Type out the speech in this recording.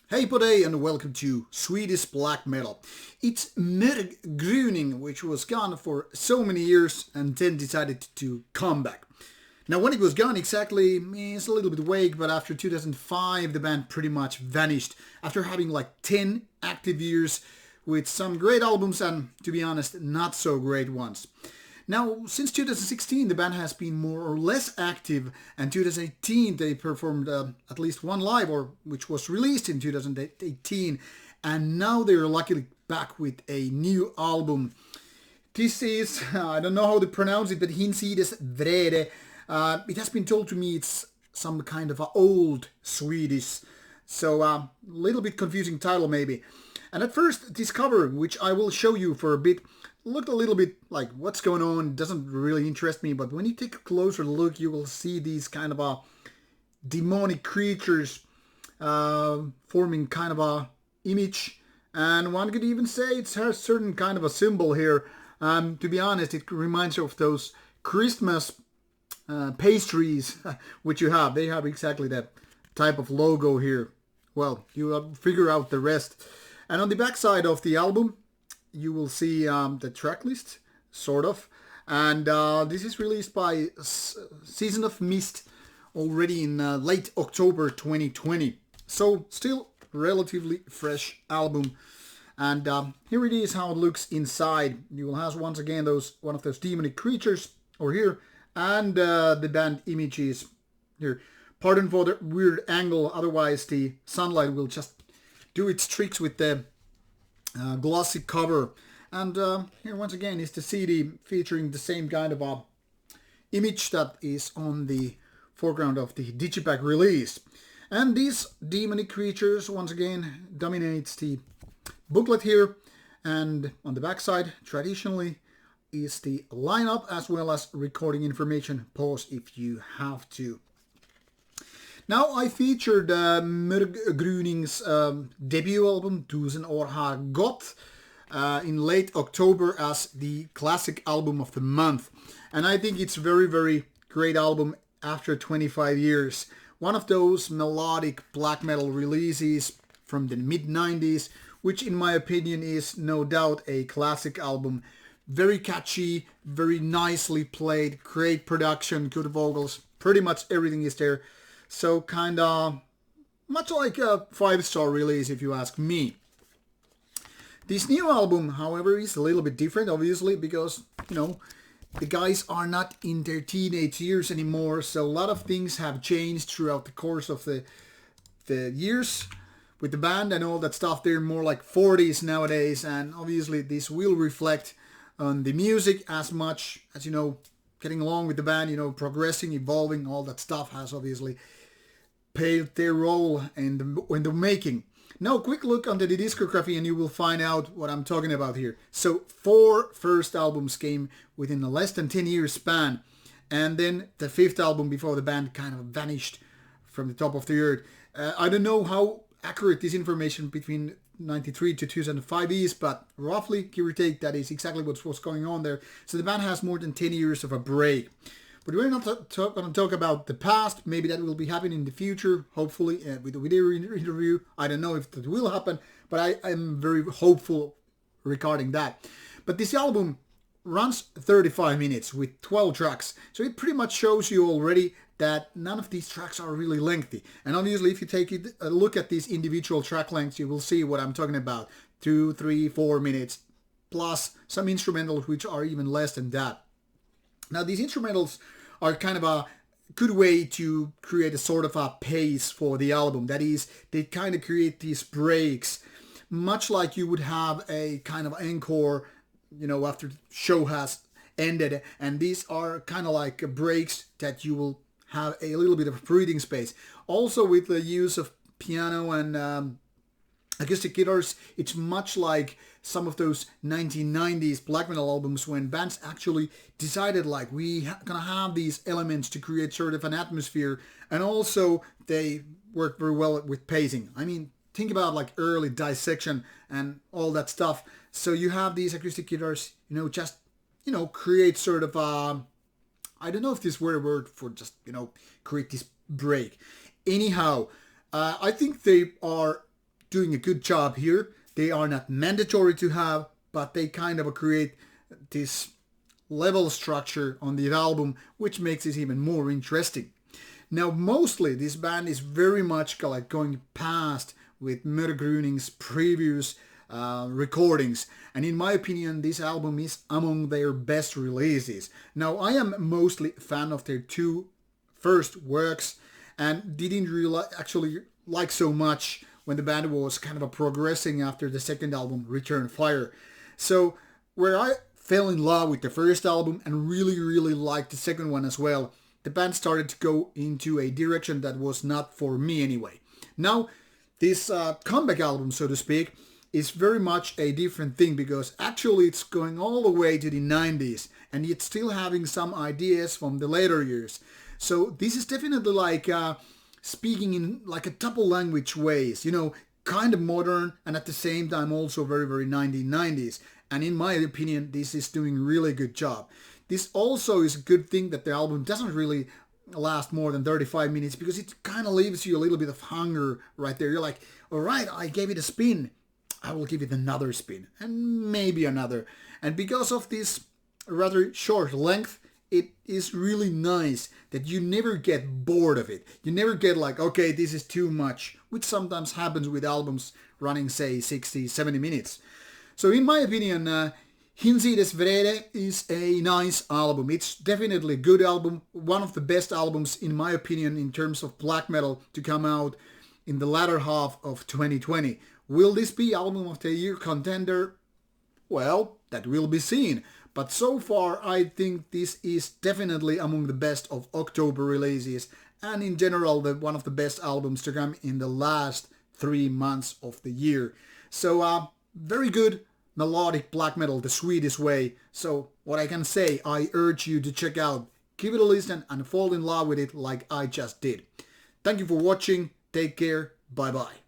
Hey Poday and welcome to Swedish black metal. It's Mörk Gryning, which was gone for so many years and then decided to come back. Now when it was gone exactly is a little bit vague, but after 2005 the band pretty much vanished after having like 10 active years with some great albums and, to be honest, not so great ones. Now, since 2016, the band has been more or less active, and 2018 they performed at least one live, or which was released in 2018, and now they're luckily back with a new album. This is, I don't know how to pronounce it, but Hinsides vrede. It has been told to me it's some kind of a old Swedish, so a little bit confusing title maybe. And at first, this cover, which I will show you for a bit, looked a little bit like what's going on. It doesn't really interest me, but when you take a closer look, you will see these kind of a demonic creatures forming kind of a image. And one could even say it has a certain kind of a symbol here. To be honest, it reminds you of those Christmas pastries which you have. They have exactly that type of logo here. Well, you figure out the rest. And on the back side of the album, you will see the track list, sort of. And this is released by Season of Mist already in late October 2020. So still relatively fresh album. And here it is how it looks inside. You will have once again one of those demonic creatures over here. And the band images here. Pardon for the weird angle, otherwise the sunlight will just do its tricks with the glossy cover. And here once again is the CD featuring the same kind of a image that is on the foreground of the digipak release. And these demonic creatures once again dominates the booklet here. And on the backside, traditionally, is the lineup as well as recording information. Pause if you have to. Now I featured Mörk Gryning's debut album, Tusen år har gått, in late October as the classic album of the month. And I think it's very, very great album after 25 years. One of those melodic black metal releases from the mid-90s, which in my opinion is no doubt a classic album. Very catchy, very nicely played, great production, good vocals, pretty much everything is there. So kind of much like a 5-star release if you ask me. This new album, however, is a little bit different, obviously, because, the guys are not in their teenage years anymore. So a lot of things have changed throughout the course of the years with the band and all that stuff. They're more like 40s nowadays. And obviously this will reflect on the music as much as, getting along with the band, progressing, evolving, all that stuff has obviously played their role in the making. Now, quick look onto the discography and you will find out what I'm talking about here. So, 4 first albums came within a less than 10 years span. And then the 5th album before the band kind of vanished from the top of the earth. I don't know how accurate this information between 93 to 2005 is, but roughly, give or take, that is exactly what's going on there. So the band has more than 10 years of a break. But we're not going to talk about the past. Maybe that will be happening in the future, hopefully, with the video interview. I don't know if that will happen, but I'm very hopeful regarding that. But this album runs 35 minutes with 12 tracks. So it pretty much shows you already that none of these tracks are really lengthy. And obviously, if you take a look at these individual track lengths, you will see what I'm talking about. 2, 3, 4 minutes, plus some instrumentals which are even less than that. Now, these instrumentals are kind of a good way to create a sort of a pace for the album. That is, they kind of create these breaks, much like you would have a kind of encore, after the show has ended. And these are kind of like breaks that you will have a little bit of breathing space. Also, with the use of piano and acoustic guitars, it's much like some of those 1990s black metal albums when bands actually decided like gonna have these elements to create sort of an atmosphere, and also they work very well with pacing. I mean, think about like early Dissection and all that stuff. So you have these acoustic guitars, just create sort of I don't know if this were a word for just create this break. Anyhow, I think they are doing a good job here. They are not mandatory to have, but they kind of create this level structure on the album, which makes it even more interesting. Now, mostly this band is very much like going past with Mörk Gryning's previous recordings, and in my opinion this album is among their best releases. Now, I am mostly a fan of their two first works and didn't really actually like so much when the band was kind of progressing after the second album, Return Fire. So where I fell in love with the first album and really liked the second one as well, the band started to go into a direction that was not for me anyway. Now, this comeback album, so to speak, is very much a different thing, because actually it's going all the way to the 90s and it's still having some ideas from the later years. So this is definitely like speaking in like a double language ways, you know, kind of modern and at the same time also very 1990s. And in my opinion, this is doing really good job. This also is a good thing that the album doesn't really last more than 35 minutes, because it kind of leaves you a little bit of hunger right there. You're like, all right, I gave it a spin, I will give it another spin and maybe another. And because of this rather short length, it is really nice that you never get bored of it. You never get like, okay, this is too much, which sometimes happens with albums running, say, 60, 70 minutes. So in my opinion, Hinsides vrede is a nice album. It's definitely a good album, one of the best albums in my opinion in terms of black metal to come out in the latter half of 2020. Will this be album of the year contender? Well, that will be seen. But so far I think this is definitely among the best of October releases, and in general one of the best albums to come in the last 3 months of the year. So very good melodic black metal the Swedish way. So what I can say, I urge you to check out, give it a listen and fall in love with it like I just did. Thank you for watching. Take care. Bye bye.